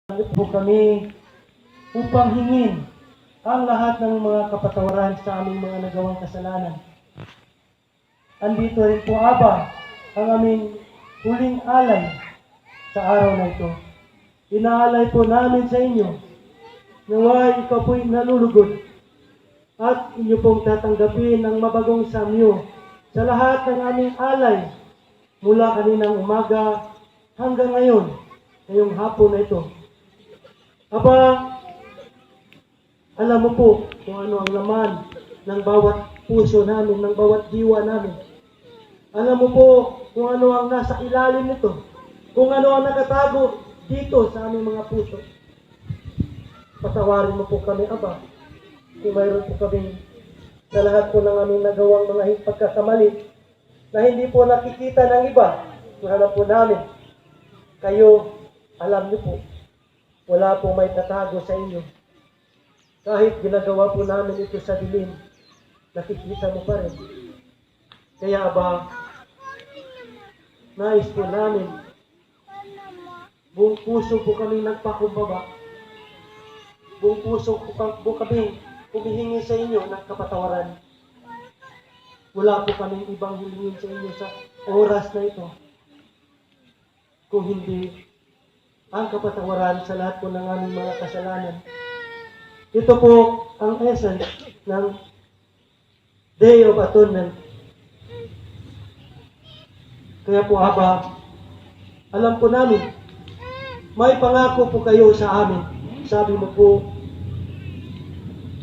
po kami upang hingin ang lahat ng mga kapatawaran sa aming mga nagawang kasalanan. Andito rin po, Aba, ang aming huling alay sa araw na ito. Inaalay po namin sa inyo, naway ikaw po'y nalulugod at inyo pong tatanggapin ang mabagong samyo sa lahat ng aming alay mula kaninang umaga hanggang ngayon, ngayong hapon na ito. Aba, alam mo po kung ano ang laman ng bawat puso namin, ng bawat diwa namin. Alam mo po kung ano ang nasa ilalim nito, kung ano ang nakatago dito sa aming mga puso. Patawarin mo po kami, Aba, kung mayroon po kami sa lahat po ng aming nagawang mga pagkakamali na hindi po nakikita ng iba. Alam po namin, kayo, alam niyo po, wala pong may tatago sa inyo. Kahit ginagawa po namin ito sa dilim, nakikita mo pa rin. Kaya ba, nais po namin, buong puso po kami nagpakumbaba. Buong puso po kami humihingi sa inyo ng kapatawaran. Wala po kaming ibang hilingin sa inyo sa oras na ito. Kung hindi, ang kapatawaran sa lahat po ng aming mga kasalanan. Ito po ang essence ng Day of Atonement. Kaya po, Aba, alam po namin, may pangako po kayo sa amin. Sabi mo po,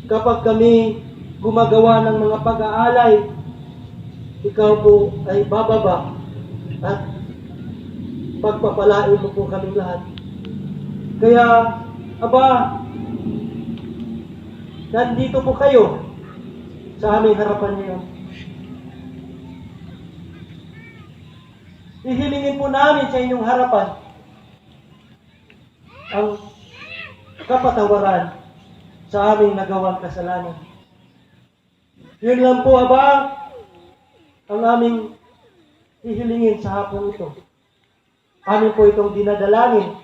kapag kami gumagawa ng mga pag-aalay, ikaw po ay bababa at pagpapalain mo po kami lahat. Kaya, Aba, nandito po kayo sa aming harapan ngayon. Ihilingin po namin sa inyong harapan ang kapatawaran sa aming nagawang kasalanan. Yun lang po, Aba, ang aming ihilingin sa hapong ito. Amin po itong dinadalangin